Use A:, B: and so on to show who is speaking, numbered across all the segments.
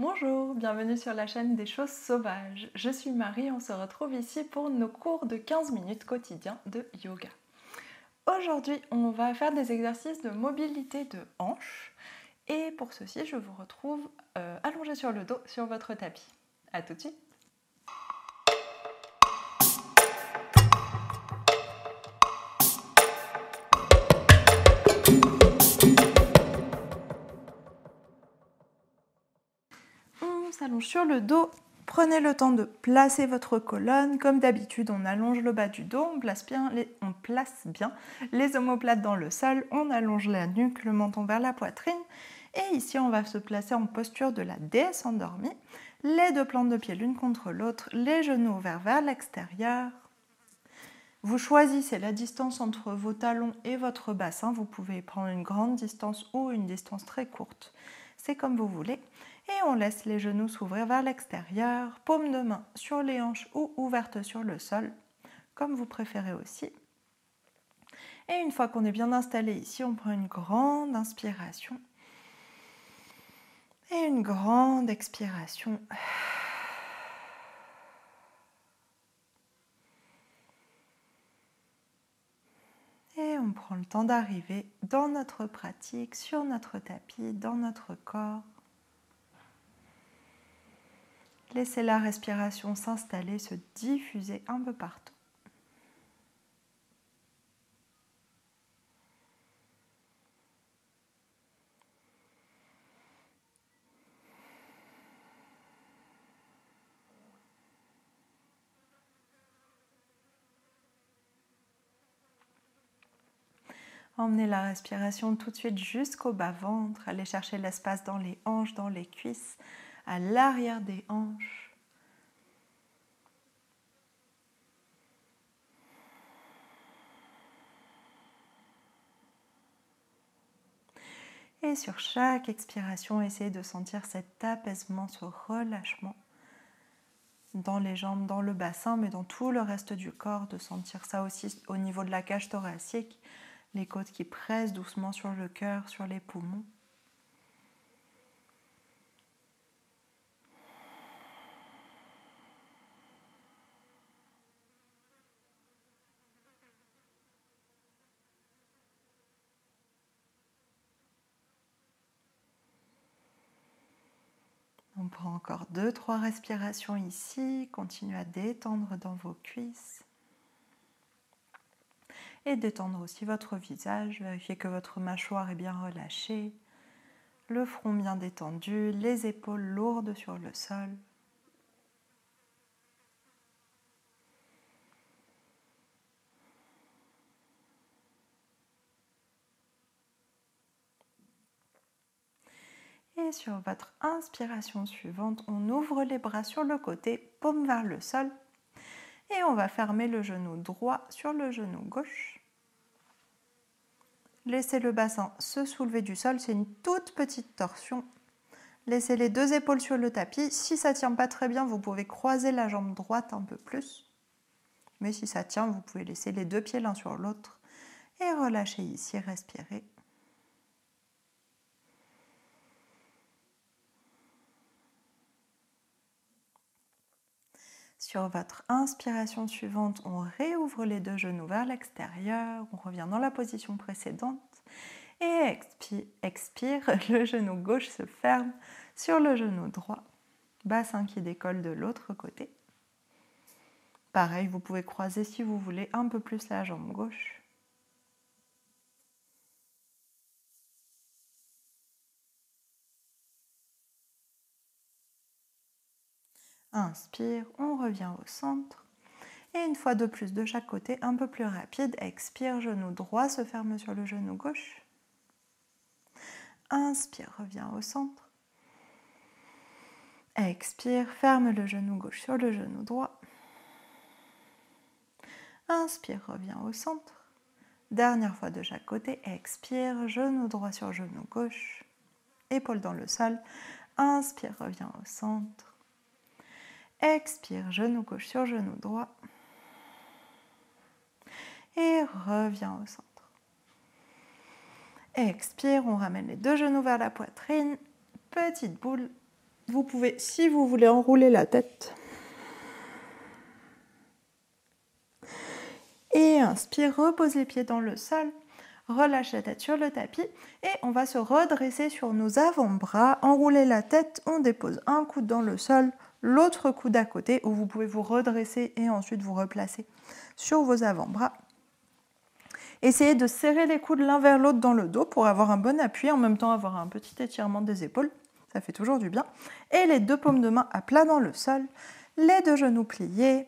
A: Bonjour, bienvenue sur la chaîne des choses sauvages. Je suis Marie, on se retrouve ici pour nos cours de 15 minutes quotidiens de yoga. Aujourd'hui, on va faire des exercices de mobilité de hanches et pour ceci, je vous retrouve allongé sur le dos sur votre tapis. A tout de suite. On s'allonge sur le dos. Prenez le temps de placer votre colonne. Comme d'habitude, on allonge le bas du dos, on place bien les omoplates dans le sol, on allonge la nuque, le menton vers la poitrine. Et ici, on va se placer en posture de la déesse endormie. Les deux plantes de pied l'une contre l'autre, les genoux ouverts vers l'extérieur. Vous choisissez la distance entre vos talons et votre bassin. Vous pouvez prendre une grande distance ou une distance très courte. C'est comme vous voulez. Et on laisse les genoux s'ouvrir vers l'extérieur, paume de main sur les hanches ou ouverte sur le sol, comme vous préférez aussi. Et une fois qu'on est bien installé ici, on prend une grande inspiration et une grande expiration. Et on prend le temps d'arriver dans notre pratique, sur notre tapis, dans notre corps. Laissez la respiration s'installer, se diffuser un peu partout. Emmenez la respiration tout de suite jusqu'au bas-ventre. Allez chercher l'espace dans les hanches, dans les cuisses, à l'arrière des hanches. Et sur chaque expiration, essayez de sentir cet apaisement, ce relâchement dans les jambes, dans le bassin, mais dans tout le reste du corps, de sentir ça aussi au niveau de la cage thoracique, les côtes qui pressent doucement sur le cœur, sur les poumons. On prend encore 2-3 respirations ici. Continuez à détendre dans vos cuisses. Et détendre aussi votre visage. Vérifiez que votre mâchoire est bien relâchée. Le front bien détendu. Les épaules lourdes sur le sol. Et sur votre inspiration suivante, on ouvre les bras sur le côté, paume vers le sol. Et on va fermer le genou droit sur le genou gauche. Laissez le bassin se soulever du sol, c'est une toute petite torsion. Laissez les deux épaules sur le tapis. Si ça ne tient pas très bien, vous pouvez croiser la jambe droite un peu plus. Mais si ça tient, vous pouvez laisser les deux pieds l'un sur l'autre. Et relâchez ici, respirez. Sur votre inspiration suivante, on réouvre les deux genoux vers l'extérieur. On revient dans la position précédente. Et expire, le genou gauche se ferme sur le genou droit. Bassin qui décolle de l'autre côté. Pareil, vous pouvez croiser si vous voulez un peu plus la jambe gauche. Inspire, on revient au centre. Et une fois de plus de chaque côté, un peu plus rapide. Expire, genou droit se ferme sur le genou gauche. Inspire, reviens au centre. Expire, ferme le genou gauche sur le genou droit. Inspire, reviens au centre. Dernière fois de chaque côté. Expire, genou droit sur genou gauche. Épaule dans le sol. Inspire, reviens au centre. Expire, genou gauche sur genou droit. Et reviens au centre. Expire, on ramène les deux genoux vers la poitrine. Petite boule. Vous pouvez, si vous voulez, enrouler la tête. Et inspire, repose les pieds dans le sol, relâche la tête sur le tapis et on va se redresser sur nos avant-bras, enrouler la tête, on dépose un coude dans le sol, l'autre coude à côté où vous pouvez vous redresser et ensuite vous replacer sur vos avant-bras. Essayez de serrer les coudes l'un vers l'autre dans le dos pour avoir un bon appui, en même temps avoir un petit étirement des épaules, ça fait toujours du bien. Et les deux paumes de main à plat dans le sol, les deux genoux pliés,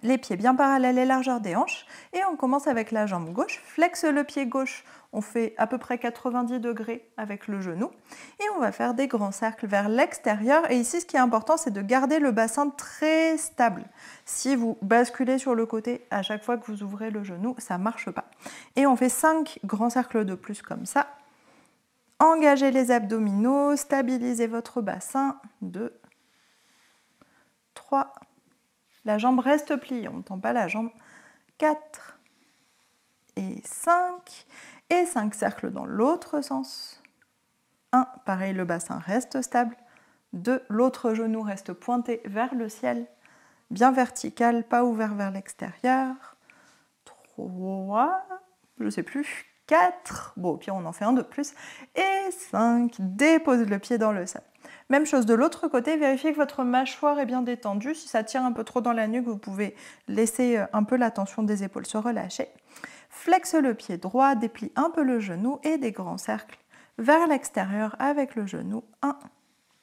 A: les pieds bien parallèles et largeur des hanches. Et on commence avec la jambe gauche, flexe le pied gauche, on fait à peu près 90 degrés avec le genou. Et on va faire des grands cercles vers l'extérieur. Et ici, ce qui est important, c'est de garder le bassin très stable. Si vous basculez sur le côté à chaque fois que vous ouvrez le genou, ça ne marche pas. Et on fait 5 grands cercles de plus comme ça. Engagez les abdominaux, stabilisez votre bassin. 2, 3, la jambe reste pliée, on ne tend pas la jambe. 4 et 5. Et 5 cercles dans l'autre sens. 1, pareil, le bassin reste stable. 2, l'autre genou reste pointé vers le ciel. Bien vertical, pas ouvert vers l'extérieur. 3, je ne sais plus. 4, bon, au pire on en fait un de plus. Et 5, dépose le pied dans le sol. Même chose de l'autre côté, vérifiez que votre mâchoire est bien détendue. Si ça tire un peu trop dans la nuque, vous pouvez laisser un peu la tension des épaules se relâcher. Flexe le pied droit, déplie un peu le genou et des grands cercles vers l'extérieur avec le genou. 1,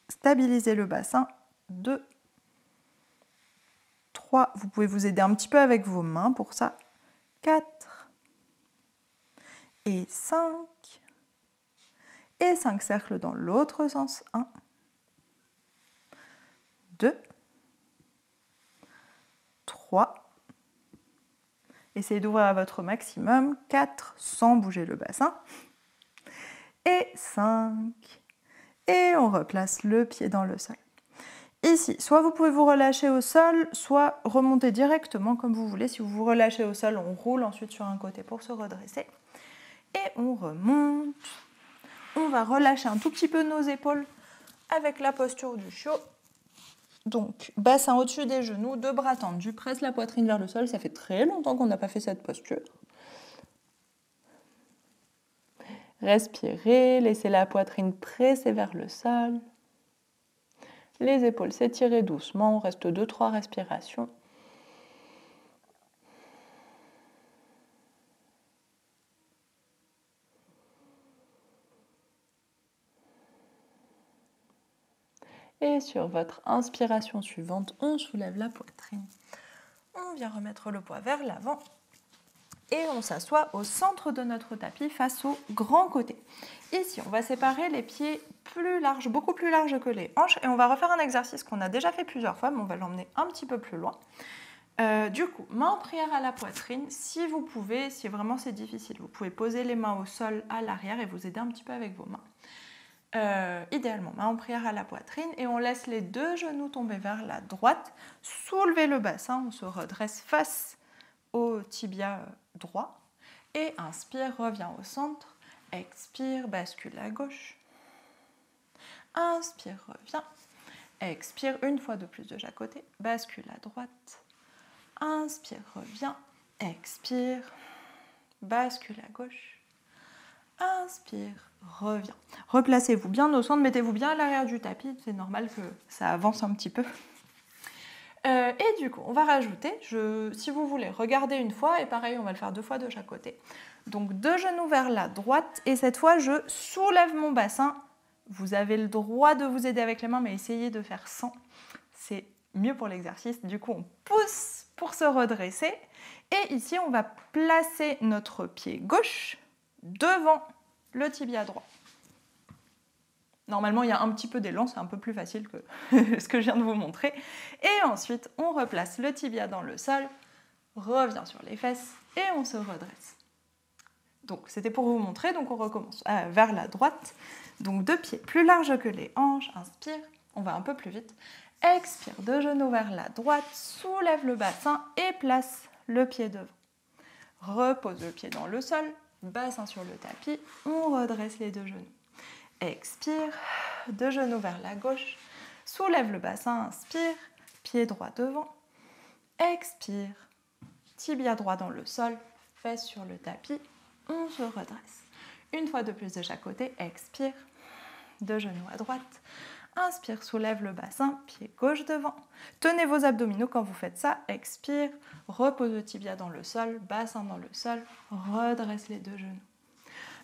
A: stabilisez le bassin. 2, 3, vous pouvez vous aider un petit peu avec vos mains pour ça. 4 et 5. Et 5 cercles dans l'autre sens. 1, 2, 3. Essayez d'ouvrir à votre maximum. 4, sans bouger le bassin. Et 5. Et on replace le pied dans le sol. Ici, soit vous pouvez vous relâcher au sol, soit remonter directement comme vous voulez. Si vous vous relâchez au sol, on roule ensuite sur un côté pour se redresser. Et on remonte. On va relâcher un tout petit peu nos épaules avec la posture du chiot. Donc, bassin au-dessus des genoux, deux bras tendus, presse la poitrine vers le sol. Ça fait très longtemps qu'on n'a pas fait cette posture. Respirez, laissez la poitrine pressée vers le sol. Les épaules s'étirent doucement, on reste 2-3 respirations. Et sur votre inspiration suivante, on soulève la poitrine. On vient remettre le poids vers l'avant. Et on s'assoit au centre de notre tapis face au grand côté. Ici, on va séparer les pieds plus larges, beaucoup plus larges que les hanches. Et on va refaire un exercice qu'on a déjà fait plusieurs fois, mais on va l'emmener un petit peu plus loin. Du coup, main en prière à la poitrine. Si vous pouvez, si vraiment c'est difficile, vous pouvez poser les mains au sol à l'arrière et vous aider un petit peu avec vos mains. Idéalement, main en prière à la poitrine. Et on laisse les deux genoux tomber vers la droite. Soulevez le bassin, on se redresse face au tibia droit. Et inspire, reviens au centre. Expire, bascule à gauche. Inspire, reviens. Expire, une fois de plus de chaque côté. Bascule à droite. Inspire, reviens. Expire. Bascule à gauche. Inspire, reviens. Replacez-vous bien au centre, mettez-vous bien à l'arrière du tapis. C'est normal que ça avance un petit peu. Et du coup, on va rajouter, si vous voulez, regardez une fois, et pareil, on va le faire 2 fois de chaque côté. Donc, 2 genoux vers la droite, et cette fois, je soulève mon bassin. Vous avez le droit de vous aider avec les mains, mais essayez de faire sans. C'est mieux pour l'exercice. Du coup, on pousse pour se redresser. Et ici, on va placer notre pied gauche devant le tibia droit. Normalement, il y a un petit peu d'élan, c'est un peu plus facile que ce que je viens de vous montrer. Et ensuite, on replace le tibia dans le sol, revient sur les fesses et on se redresse. Donc, c'était pour vous montrer, donc on recommence vers la droite. Donc, 2 pieds plus larges que les hanches, inspire, on va un peu plus vite. Expire, 2 genoux vers la droite, soulève le bassin et place le pied devant. Repose le pied dans le sol, bassin sur le tapis, on redresse les 2 genoux. Expire, deux genoux vers la gauche. Soulève le bassin, inspire, pied droit devant. Expire, tibia droit dans le sol, fesses sur le tapis, on se redresse. Une fois de plus de chaque côté, expire, deux genoux à droite. Inspire, soulève le bassin, pied gauche devant. Tenez vos abdominaux quand vous faites ça, expire, repose le tibia dans le sol, bassin dans le sol, redresse les deux genoux.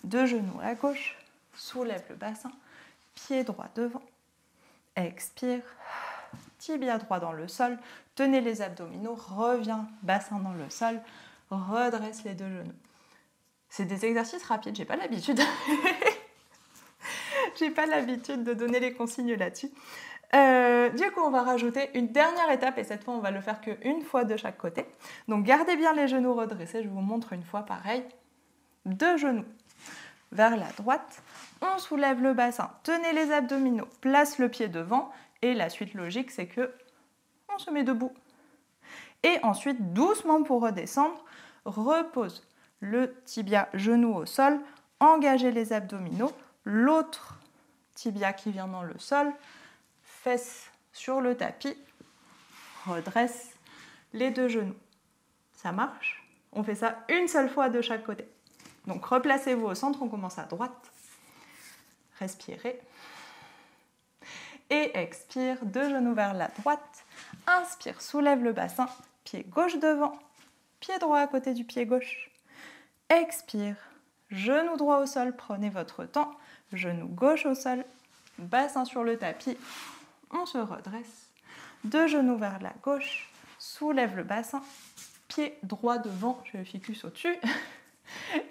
A: Deux genoux à gauche, soulève le bassin, pied droit devant. Expire, tibia droit dans le sol, tenez les abdominaux, reviens, bassin dans le sol, redresse les deux genoux. C'est des exercices rapides, j'ai pas l'habitude. J'ai pas l'habitude de donner les consignes là-dessus. Du coup, on va rajouter une dernière étape et cette fois, on va le faire qu'une fois de chaque côté. Donc, gardez bien les genoux redressés. Je vous montre une fois pareil. Deux genoux vers la droite. On soulève le bassin. Tenez les abdominaux. Place le pied devant. Et la suite logique, c'est que on se met debout. Et ensuite, doucement pour redescendre, repose le tibia genou au sol. Engagez les abdominaux. L'autre tibia qui vient dans le sol, fesses sur le tapis, redresse les deux genoux. Ça marche? On fait ça une seule fois de chaque côté. Donc replacez-vous au centre, on commence à droite. Respirez. Et expire, deux genoux vers la droite. Inspire, soulève le bassin, pied gauche devant, pied droit à côté du pied gauche. Expire, genou droit au sol, prenez votre temps. Genou gauche au sol, bassin sur le tapis, on se redresse. Deux genoux vers la gauche, soulève le bassin, pied droit devant, je le ficus au-dessus,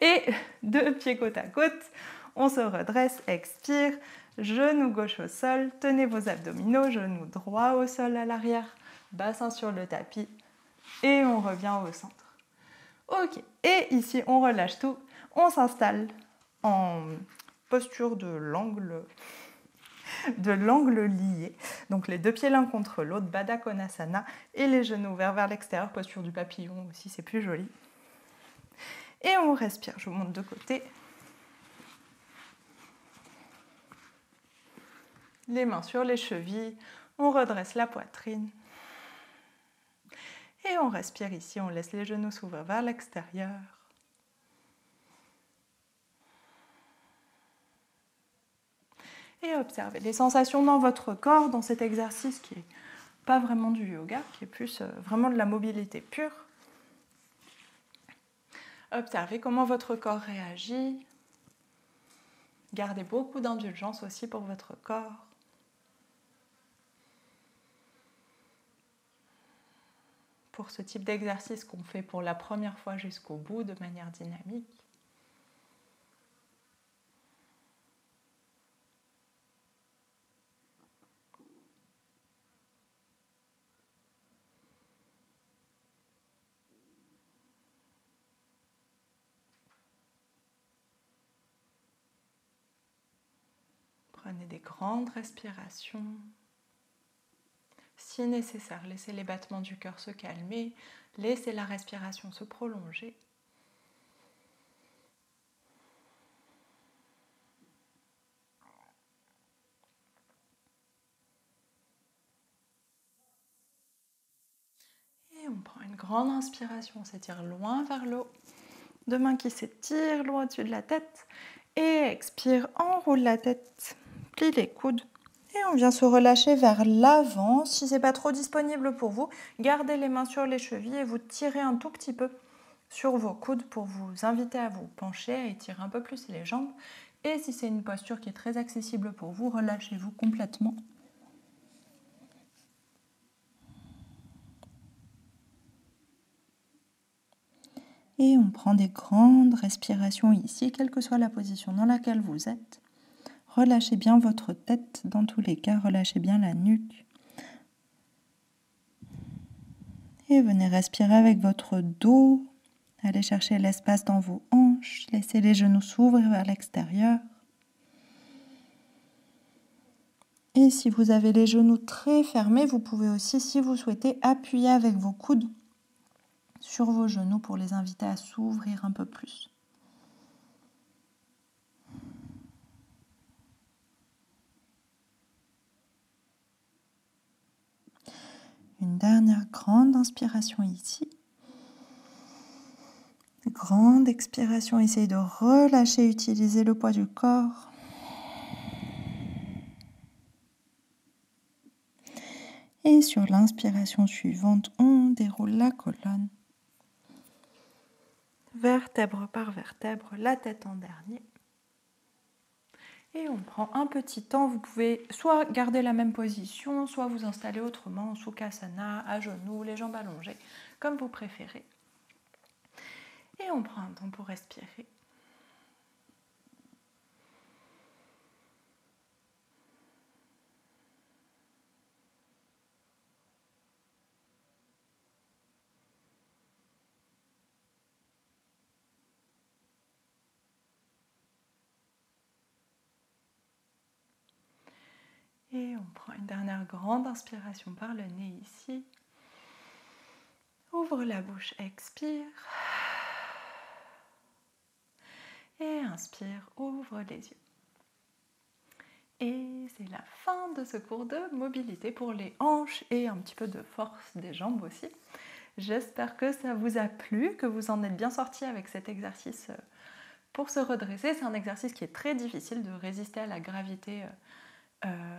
A: et deux pieds côte à côte, on se redresse, expire, genou gauche au sol, tenez vos abdominaux, genou droit au sol à l'arrière, bassin sur le tapis, et on revient au centre. Ok, et ici on relâche tout, on s'installe en posture de l'angle lié. Donc les deux pieds l'un contre l'autre, Baddha Konasana, et les genoux ouverts vers l'extérieur, posture du papillon aussi, c'est plus joli. Et on respire, je vous montre de côté. Les mains sur les chevilles, on redresse la poitrine. Et on respire ici, on laisse les genoux s'ouvrir vers l'extérieur. Et observez les sensations dans votre corps, dans cet exercice qui n'est pas vraiment du yoga, qui est plus vraiment de la mobilité pure. Observez comment votre corps réagit. Gardez beaucoup d'indulgence aussi pour votre corps. Pour ce type d'exercice qu'on fait pour la première fois jusqu'au bout de manière dynamique. Prenez des grandes respirations. Si nécessaire, laissez les battements du cœur se calmer, laissez la respiration se prolonger. Et on prend une grande inspiration, on s'étire loin vers le haut. Deux mains qui s'étirent loin au-dessus de la tête. Et expire, enroule la tête, plie les coudes. Et on vient se relâcher vers l'avant. Si ce n'est pas trop disponible pour vous, gardez les mains sur les chevilles et vous tirez un tout petit peu sur vos coudes pour vous inviter à vous pencher, à étirer un peu plus les jambes. Et si c'est une posture qui est très accessible pour vous, relâchez-vous complètement. Et on prend des grandes respirations ici, quelle que soit la position dans laquelle vous êtes. Relâchez bien votre tête dans tous les cas, relâchez bien la nuque. Et venez respirer avec votre dos. Allez chercher l'espace dans vos hanches. Laissez les genoux s'ouvrir vers l'extérieur. Et si vous avez les genoux très fermés, vous pouvez aussi, si vous souhaitez, appuyer avec vos coudes sur vos genoux pour les inviter à s'ouvrir un peu plus. Une dernière grande inspiration ici. Grande expiration, essayez de relâcher, utiliser le poids du corps. Et sur l'inspiration suivante, on déroule la colonne. Vertèbre par vertèbre, la tête en dernier. Et on prend un petit temps, vous pouvez soit garder la même position, soit vous installer autrement, en Sukhasana, à genoux, les jambes allongées, comme vous préférez. Et on prend un temps pour respirer. Et on prend une dernière grande inspiration par le nez ici. Ouvre la bouche, expire. Et inspire, ouvre les yeux. Et c'est la fin de ce cours de mobilité pour les hanches et un petit peu de force des jambes aussi. J'espère que ça vous a plu, que vous en êtes bien sortis avec cet exercice pour se redresser. C'est un exercice qui est très difficile de résister à la gravité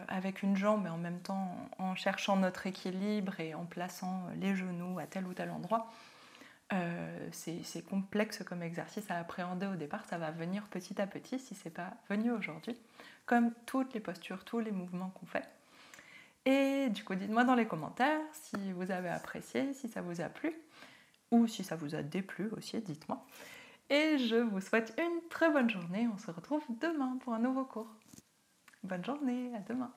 A: avec une jambe, mais en même temps en cherchant notre équilibre et en plaçant les genoux à tel ou tel endroit. C'est complexe comme exercice à appréhender au départ, ça va venir petit à petit si ce n'est pas venu aujourd'hui, comme toutes les postures, tous les mouvements qu'on fait. Et du coup, dites-moi dans les commentaires si vous avez apprécié, si ça vous a plu, ou si ça vous a déplu aussi, dites-moi. Et je vous souhaite une très bonne journée, on se retrouve demain pour un nouveau cours. Bonne journée, à demain.